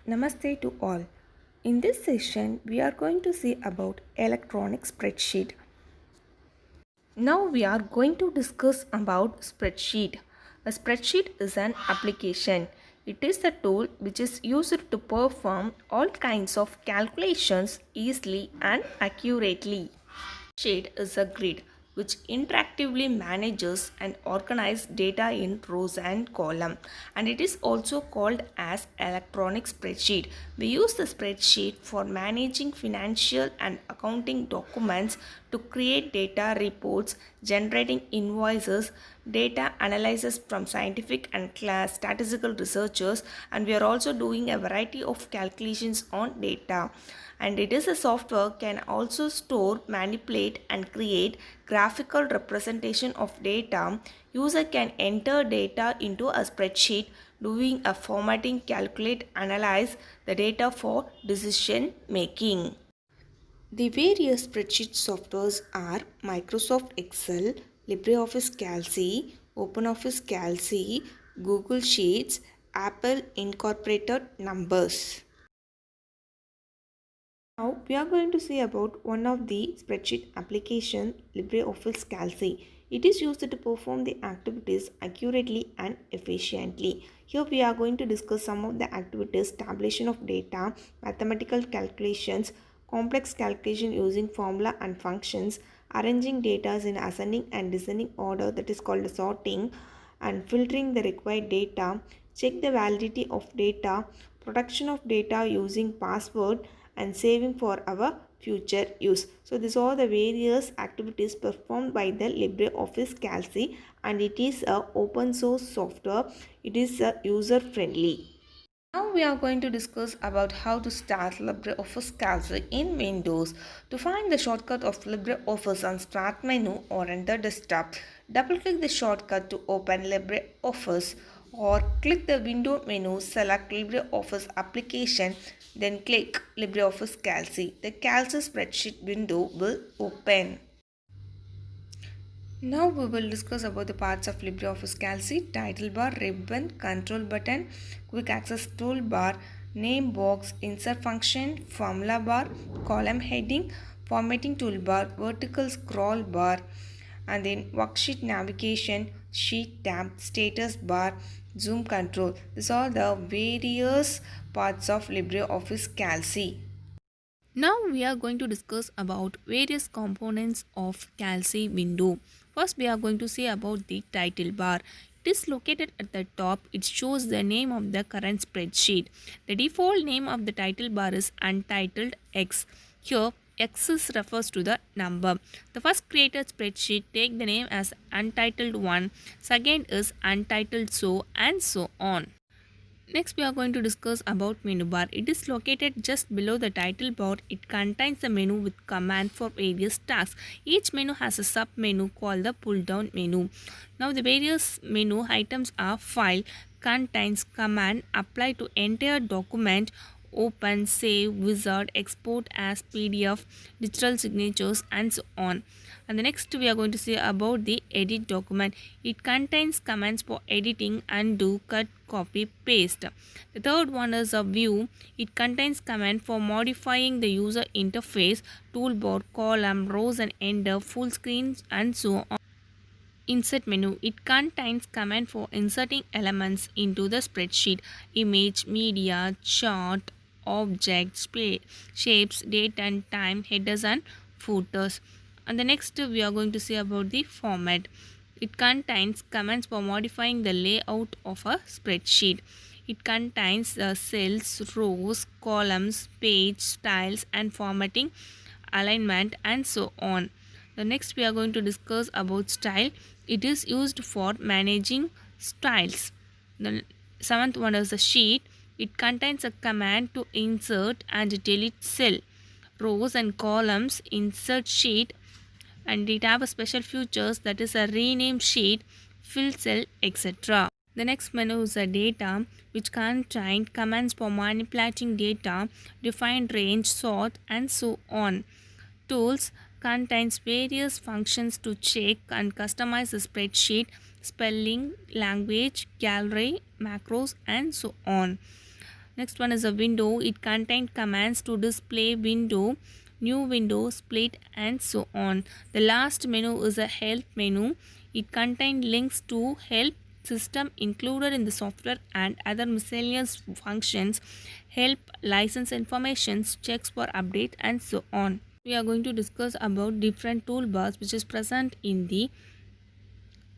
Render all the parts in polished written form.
Namaste to all. In this session, we are going to see about electronic spreadsheet. Now we are going to discuss about spreadsheet. A spreadsheet is an application. It is a tool which is used to perform all kinds of calculations easily and accurately. Sheet is a grid which interactively manages and organizes data in rows and columns, and it is also called as electronic spreadsheet. We use the spreadsheet for managing financial and accounting documents, to create data reports, generating invoices, data analysis from scientific and statistical researchers, and we are also doing a variety of calculations on data. And it is a software can also store, manipulate and create graphical representation of data. User can enter data into a spreadsheet, doing a formatting, calculate, analyze the data for decision making. The various spreadsheet softwares are Microsoft Excel, LibreOffice Calc, OpenOffice Calc, Google Sheets, Apple Incorporated Numbers. Now we are going to see about one of the spreadsheet application, LibreOffice Calc. It is used to perform the activities accurately and efficiently. Here we are going to discuss some of the activities: tabulation of data, mathematical calculations, complex calculation using formula and functions, arranging data in ascending and descending order, that is called sorting, and filtering the required data, check the validity of data, protection of data using password, and saving for our future use. So these are the various activities performed by the LibreOffice Calc, and it is a open source software. It is user friendly. Now we are going to discuss about how to start LibreOffice Calc in Windows. To find the shortcut of LibreOffice on Start menu or on the desktop, double click the shortcut to open LibreOffice, or click the window menu, select LibreOffice application, then click LibreOffice Calc. The Calc spreadsheet window will open. Now we will discuss about the parts of LibreOffice Calc: title bar, ribbon, control button, quick access toolbar, name box, insert function, formula bar, column heading, formatting toolbar, vertical scroll bar, and then worksheet navigation, sheet tab, status bar, zoom control. These are the various parts of LibreOffice Calc. Now we are going to discuss about various components of Calc window. First we are going to see about the title bar. It is located at the top. It shows the name of the current spreadsheet. The default name of the title bar is Untitled X. Here X refers to the number. The first created spreadsheet take the name as Untitled 1. Second is Untitled so, and so on. Next we are going to discuss about menu bar. It is located just below the title bar. It contains a menu with command for various tasks. Each menu has a sub menu called the pull down menu. Now the various menu items are file, contains, command, apply to entire document, open, save, wizard, export as PDF, digital signatures, and so on. And the next we are going to see about the edit document. It contains commands for editing, undo, cut, copy, paste. The third one is a view. It contains command for modifying the user interface, toolbar, column, rows and ender, full screen, and so on. Insert menu. It contains command for inserting elements into the spreadsheet: image, media, chart, objects, shapes, date and time, headers and footers. And the next we are going to see about the format. It contains commands for modifying the layout of a spreadsheet. It contains cells, rows, columns, page, styles and formatting, alignment and so on. The next we are going to discuss about style. It is used for managing styles. The seventh one is a sheet. It contains a command to insert and delete cell, rows and columns, insert sheet, and it have a special features, that is a rename sheet, fill cell, etc. The next menu is a data, which contains commands for manipulating data, define range, sort and so on. Tools contains various functions to check and customize the spreadsheet, spelling, language, gallery, macros and so on. Next one is a window. It contains commands to display window, new window, split, and so on. The last menu is a help menu. It contains links to help system included in the software and other miscellaneous functions, help license informations, checks for update, and so on. We are going to discuss about different toolbars which is present in the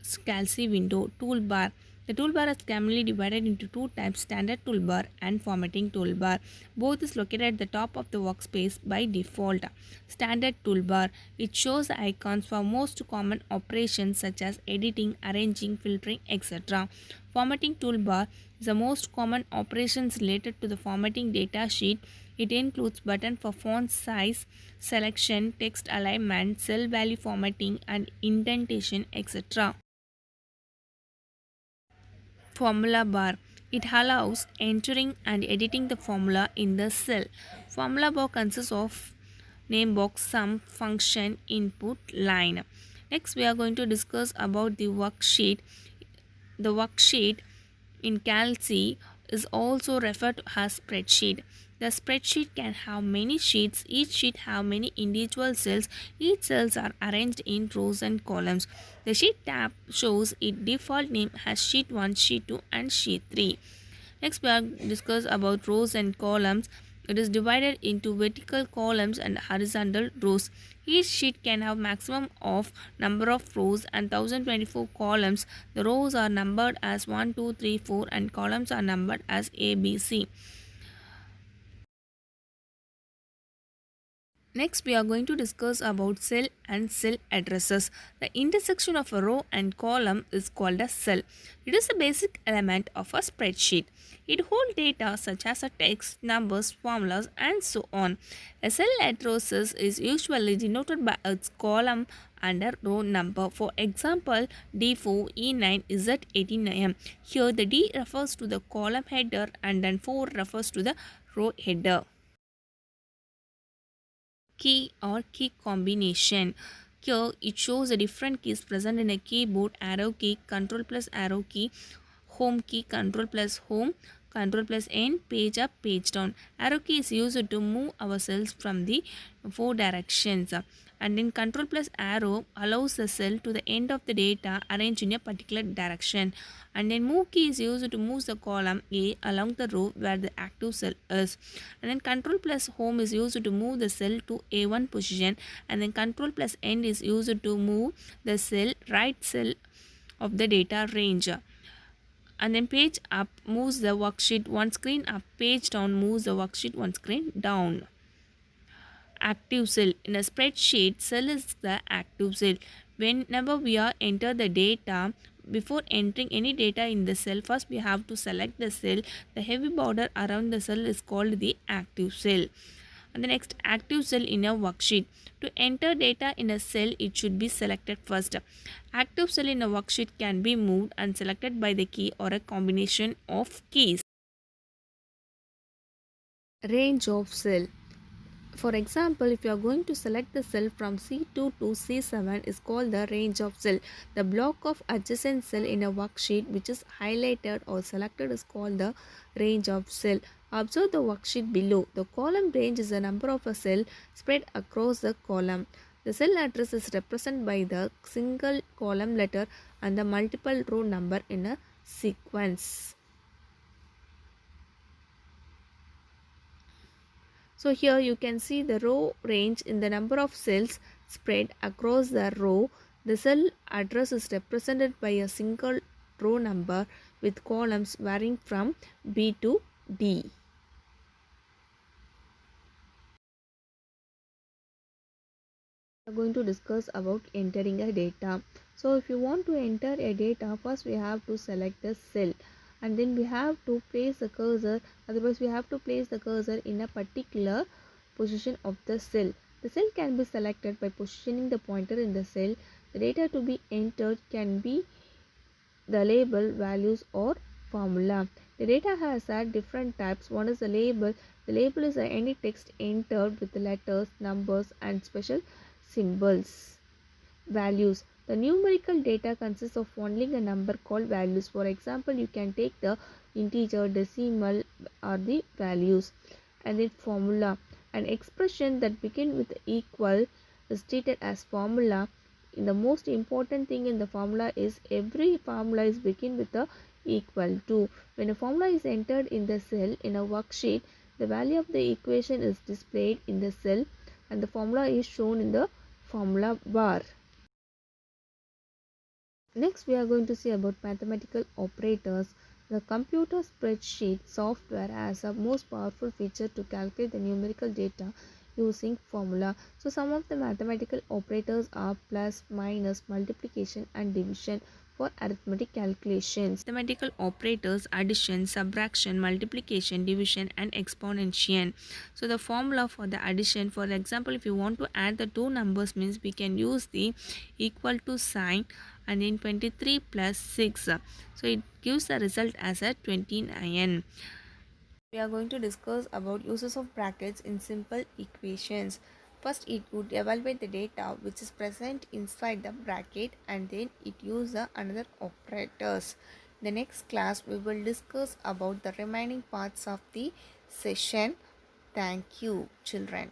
SCALC window. Toolbar. The toolbar is commonly divided into two types, standard toolbar and formatting toolbar. Both is located at the top of the workspace by default. Standard toolbar. It shows the icons for most common operations such as editing, arranging, filtering, etc. Formatting toolbar is the most common operations related to the formatting data sheet. It includes button for font size, selection, text alignment, cell value formatting, and indentation, etc. Formula bar. It allows entering and editing the formula in the cell. Formula bar consists of name box, sum, function, input, line. Next, we are going to discuss about the worksheet. The worksheet in CalC is also referred to as spreadsheet. The spreadsheet can have many sheets. Each sheet have many individual cells. Each cells are arranged in rows and columns. The sheet tab shows its default name as sheet 1, sheet 2 and sheet 3. Next we are discuss about rows and columns. It is divided into vertical columns and horizontal rows. Each sheet can have maximum of number of rows and 1024 columns. The rows are numbered as 1, 2, 3, 4 and columns are numbered as A, B, C. Next, we are going to discuss about cell and cell addresses. The intersection of a row and column is called a cell. It is a basic element of a spreadsheet. It holds data such as a text, numbers, formulas, and so on. A cell address is usually denoted by its column and a row number. For example, D4, E9, Z89. Here, the D refers to the column header and then 4 refers to the row header. Key or key combination. Here it shows the different keys present in a keyboard: arrow key, control plus arrow key, home key, control plus home, control plus N, page up, page down. Arrow key is used to move our cells from the 4 directions, and then control plus arrow allows the cell to the end of the data arranged in a particular direction, and then move key is used to move the column A along the row where the active cell is, and then control plus home is used to move the cell to A1 position, and then control plus N is used to move the cell right cell of the data range. And then page up moves the worksheet one screen up, page down moves the worksheet one screen down. Active cell. In a spreadsheet, cell is the active cell. Whenever we are enter the data, before entering any data in the cell, first we have to select the cell. The heavy border around the cell is called the active cell. And the next, active cell in a worksheet. To enter data in a cell, it should be selected first. Active cell in a worksheet can be moved and selected by the key or a combination of keys. Range of cell. For example, if you are going to select the cell from C2 to C7 is called the range of cell. The block of adjacent cell in a worksheet which is highlighted or selected is called the range of cell. Observe the worksheet below. The column range is the number of a cell spread across the column. The cell address is represented by the single column letter and the multiple row number in a sequence. So here you can see the row range in the number of cells spread across the row. The cell address is represented by a single row number with columns varying from B to D. We are going to discuss about entering a data. So if you want to enter a data, first we have to select the cell, and then we have to place the cursor, otherwise we have to place the cursor in a particular position of the cell. The cell can be selected by positioning the pointer in the cell. The data to be entered can be the label, values or formula. The data has different types. One is the label. The label is any text entered with the letters, numbers and special symbols. Values. The numerical data consists of only a number called values. For example, you can take the integer, decimal or the values. And then formula. An expression that begins with equal is treated as formula. The most important thing in the formula is every formula is begin with a equal to. When a formula is entered in the cell in a worksheet, the value of the equation is displayed in the cell and the formula is shown in the formula bar. Next, we are going to see about mathematical operators. The computer spreadsheet software has a most powerful feature to calculate the numerical data using formula. So, some of the mathematical operators are plus, minus, multiplication, and division for arithmetic calculations. Mathematical operators addition, subtraction, multiplication, division and exponentiation. So the formula for the addition, for example, if you want to add the two numbers means we can use the equal to sign and then 23 plus 6. So it gives the result as a 29. We are going to discuss about uses of brackets in simple equations. First, it would evaluate the data which is present inside the bracket and then it uses another operators. In the next class, we will discuss about the remaining parts of the session. Thank you, children.